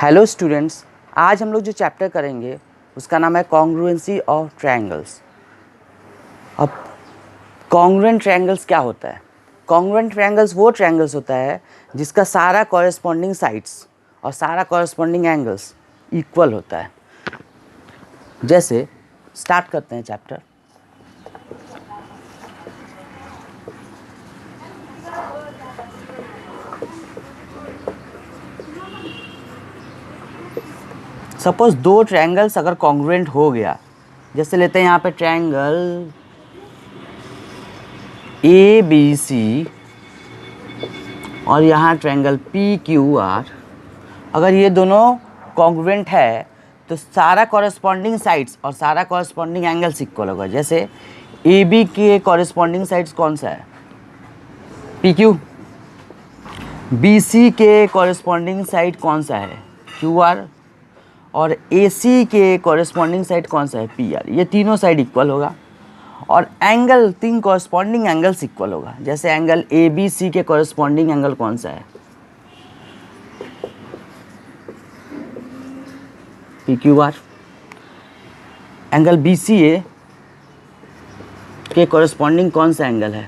Hello students, आज हम लोग जो चैप्टर करेंगे उसका नाम है कॉन्ग्रुएंसी ऑफ ट्रायंगल्स। अब कॉन्ग्रुएंट ट्रायंगल्स क्या होता है? कॉन्ग्रुएंट ट्रायंगल्स वो ट्रायंगल्स होता है जिसका सारा कॉरेस्पॉन्डिंग साइड्स और सारा कॉरेस्पॉन्डिंग एंगल्स इक्वल होता है। जैसे स्टार्ट करते हैं चैप्टर। सपोज दो ट्रायंगल्स अगर कॉन्ग्रुएंट हो गया, जैसे लेते हैं यहाँ पे ट्रायंगल ए बी सी और यहाँ ट्रायंगल पी क्यू आर। अगर ये दोनों कॉन्ग्रुएंट है तो सारा कॉरेस्पॉन्डिंग साइड्स और सारा कॉरेस्पॉन्डिंग एंगल्स इक्वल होगा। जैसे ए बी के कॉरेस्पॉन्डिंग साइड्स कौन सा है? P Q. बी सी के कॉरेस्पॉन्डिंग साइड कौन सा है? Q are. और ए सी के कॉरेस्पॉन्डिंग साइड कौन सा है? P R. ये तीनों साइड इक्वल होगा और एंगल, तीन कॉरेस्पॉन्डिंग एंगल्स इक्वल होगा। जैसे एंगल ए बी सी के कॉरेस्पॉन्डिंग एंगल कौन सा है? P Q R. Angle B C A के कॉरेस्पॉन्डिंग कौन सा एंगल है?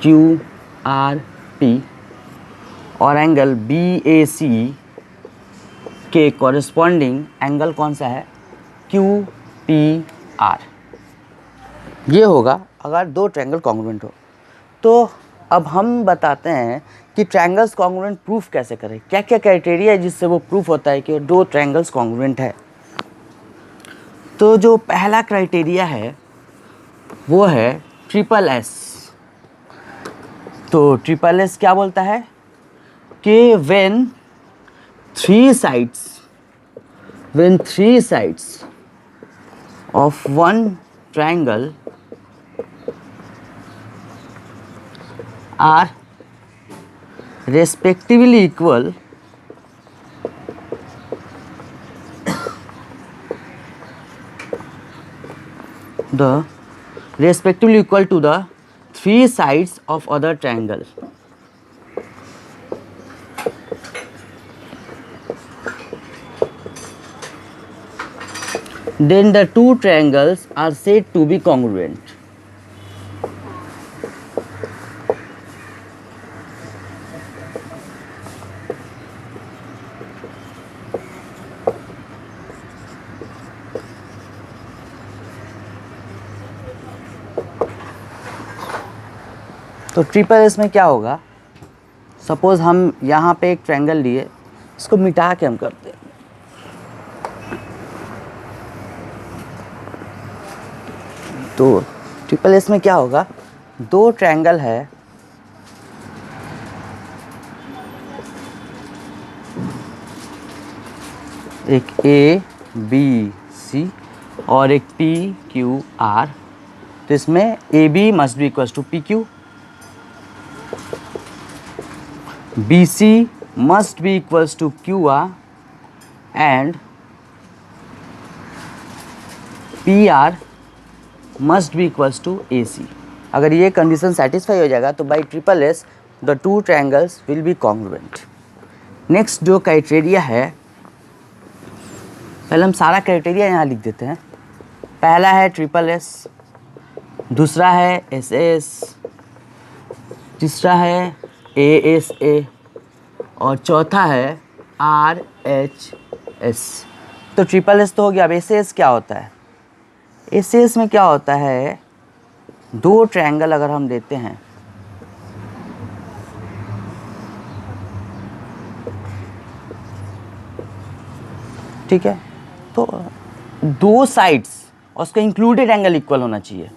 Q R P. और एंगल बी ए सी के कॉरेस्पॉन्डिंग एंगल कौन सा है? Q P R. ये होगा अगर दो ट्रायंगल कॉन्ग्रुएंट हो। तो अब हम बताते हैं कि ट्रायंगल्स कॉन्ग्रुएंट प्रूफ कैसे करें, क्या क्या क्राइटेरिया है जिससे वो प्रूफ होता है कि दो ट्रायंगल्स कॉन्ग्रुएंट है। तो जो पहला क्राइटेरिया है वो है ट्रिपल एस। तो ट्रिपल एस क्या बोलता है कि when three sides of one triangle are respectively equal, to the three sides of other triangle, then the two triangles are said to be congruent. तो ट्रिपल एस में क्या होगा? Suppose हम यहाँ पे एक ट्रायंगल लिए, इसको मिटा के हम करते हैं। तो ट्रिपल एस में क्या होगा? दो ट्रायंगल है, एक ए बी सी और एक पी क्यू आर। तो इसमें A B must be equals to P Q, B C must be equals to Q R and P R must be equals to A C. अगर ये कंडीशन सेटिस्फाई हो जाएगा तो by triple S the two triangles will be congruent. Next जो criteria है, पहले हम सारा क्राइटेरिया यहाँ लिख देते हैं। पहला है ट्रिपल एस, दूसरा है एस एस, तीसरा है ए एस ए और चौथा है आर एच एस। तो ट्रिपल एस तो हो गया। अब एस एस क्या होता है? एस एस में क्या होता है? दो ट्रायंगल अगर हम देते हैं, ठीक है, तो दो साइड्स और उसका इंक्लूडेड एंगल इक्वल होना चाहिए।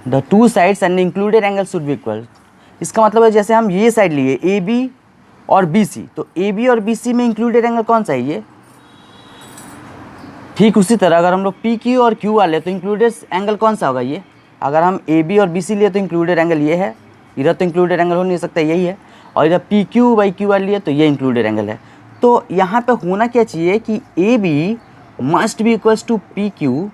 The two sides and included angle should be equal. इसका मतलब है जैसे हम ये साइड लिए ए बी और बी सी, तो ए बी और बी सी में इंक्लूडेड एंगल कौन सा है? ये। ठीक उसी तरह अगर हम लोग पी क्यू और क्यू आर ले तो इंक्लूडेड एंगल कौन सा होगा? ये। अगर हम ए बी और बी सी लिए तो इंक्लूडेड एंगल ये है, इधर तो इंक्लूडेड एंगल हो नहीं सकता, यही है। और इधर P Q by Q R लिए तो ये इंक्लूडेड एंगल है। तो यहाँ पे होना क्या चाहिए कि A B must be equals to P Q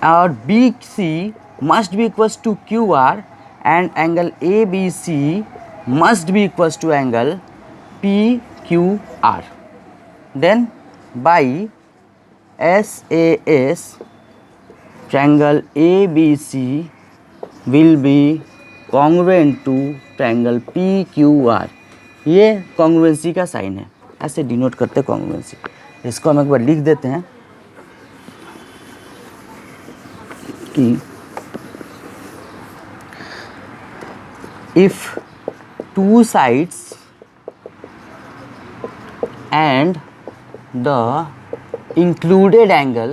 और B C must be equals to Q R and angle A B C must be equals to angle PQR, then by SAS triangle ABC will be congruent to triangle PQR। ये congruency का sign है, ऐसे denote करते हैं congruency. इसको हम एक बार लिख देते हैं कि if two sides and the included angle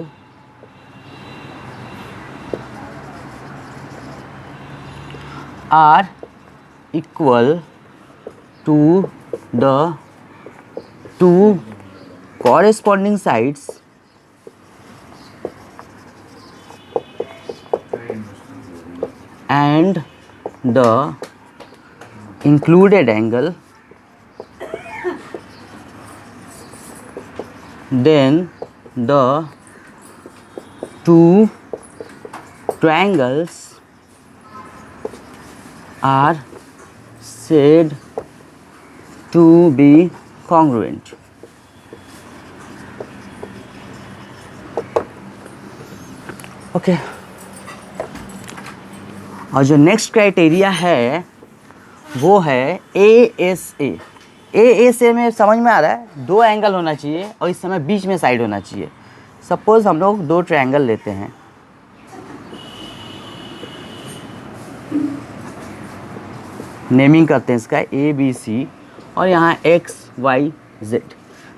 are equal to the two corresponding sides and the included angle, then the two triangles are said to be congruent। Okay और जो नेक्स्ट क्राइटेरिया है वो है ASA। ASA में समझ में आ रहा है, दो एंगल होना चाहिए और इस समय बीच में साइड होना चाहिए। सपोज हम लोग दो ट्रायंगल लेते हैं, नेमिंग करते हैं इसका ABC और यहाँ XYZ।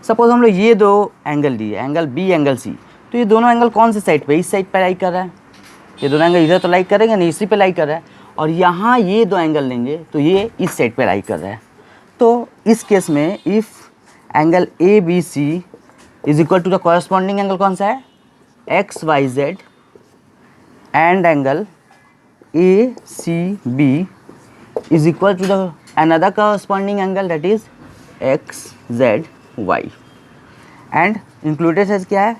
सपोज हम लोग ये दो एंगल लिए, एंगल B एंगल C, तो ये दोनों एंगल कौन से साइड पे, इस साइड पे लाई कर रहा है। ये दोनों एंगल इधर तो लाई करेंगे नहीं, इसी पे लाई कर रहा है। और यहाँ ये दो एंगल लेंगे तो ये इस साइड पे लाई कर रहा है। तो इस केस में if angle ABC is equal to the corresponding angle कौन सा है, XYZ, and angle ACB is equal to the another corresponding angle that is XZY, and included है क्या है,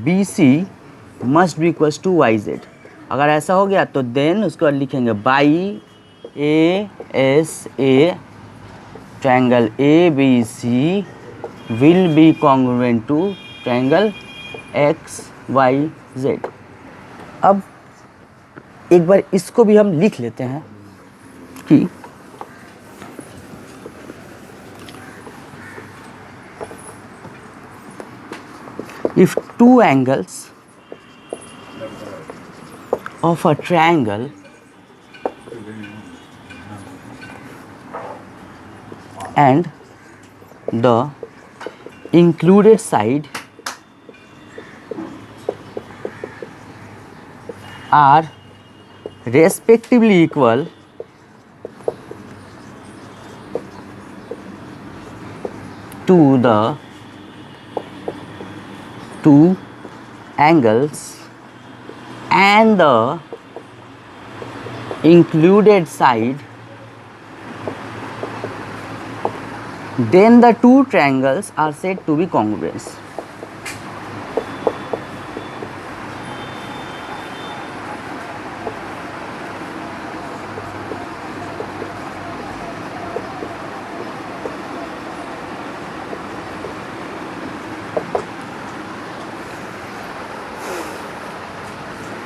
BC must be equals to YZ। अगर ऐसा हो गया तो देन उसको बाद लिखेंगे by ASA triangle ABC will be congruent to triangle XYZ। अब एक बार इसको भी हम लिख लेते हैं कि if two angles of a triangle and the included side are respectively equal to the two angles and the included side, then the two triangles are said to be congruent।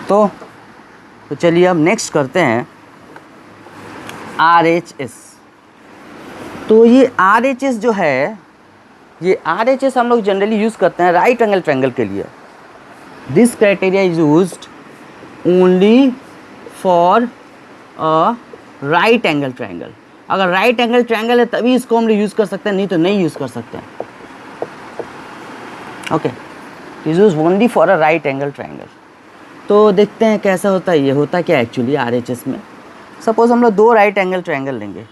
तो चलिए अब नेक्स्ट करते हैं RHS। तो ये RHS जो है, ये RHS हम लोग जनरली यूज़ करते हैं राइट एंगल ट्रायंगल के लिए। This criteria is used only for a right angle triangle. अगर राइट एंगल ट्रायंगल है तभी इसको हम लोग यूज़ कर सकते हैं, नहीं तो नहीं यूज़ कर सकते हैं। Okay, is use only for a right angle triangle. तो देखते हैं कैसा होता है। ये होता क्या एक्चुअली RHS में, सपोज हम लोग दो राइट एंगल ट्रायंगल लेंगे,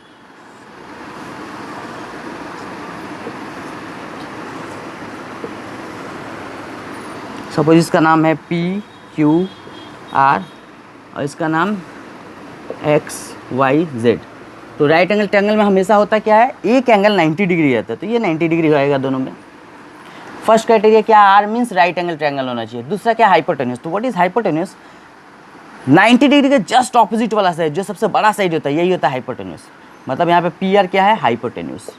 सपोज इसका नाम है PQR और इसका नाम XYZ। तो राइट एंगल ट्रायंगल में हमेशा होता क्या है, एक एंगल 90 डिग्री रहता है, तो ये 90 डिग्री होएगा दोनों में। फर्स्ट क्राइटेरिया क्या, R means right angle triangle होना चाहिए। दूसरा क्या, हाइपोटेन्यूस। तो व्हाट इज हाइपोटेन्यूस, 90 डिग्री के जस्ट ऑपोजिट वाला साइड, जो सबसे बड़ा साइड होता है यही होता है हाइपोटेन्यूस। मतलब यहाँ पे PR क्या है, हाइपोटेन्यूस।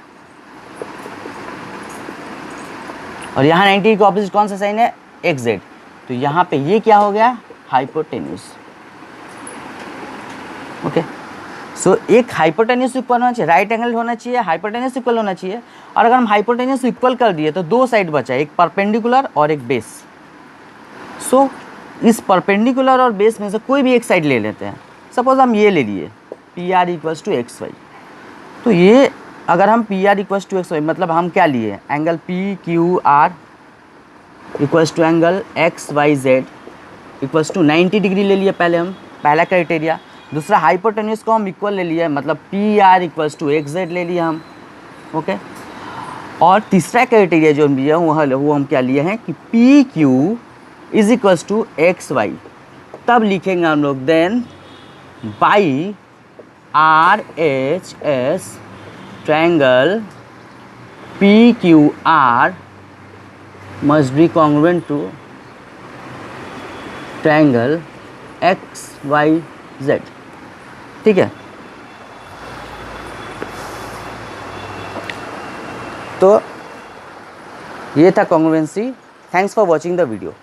और यहाँ 90 का ऑपोजिट कौन सा साइन है, एक्स जेड। तो यहाँ पे ये क्या हो गया, हाइपोटेन्यूज। ओके, सो एक हाइपोटेन्यूज इक्वल होना चाहिए, राइट एंगल होना चाहिए, हाइपोटेन्यूज इक्वल होना चाहिए। और अगर हम हाइपोटेन्यूज इक्वल कर दिए तो दो साइड बचा, एक परपेंडिकुलर और एक बेस। सो इस परपेंडिकुलर और बेस में से कोई भी एक साइड ले लेते हैं। सपोज हम ये ले लिए P R equals to X Y. तो ये अगर हम P R equals to X Y मतलब हम क्या लिए, angle P Q R equals to angle X Y Z equals to 90 degree ले लिए पहले हम, पहला क्राइटेरिया। दूसरा हाइपोटेन्यूज को हम इक्वल ले लिया, मतलब P R equals to X Z ले लिया हम। ओके, और तीसरा क्राइटेरिया जो भी है वो हम क्या लिए हैं कि P Q is equals to X Y. तब लिखेंगे हम लोग then by R H S triangle P Q R must be congruent to triangle X Y Z. ठीक है, तो ये था congruency. Thanks for watching the video.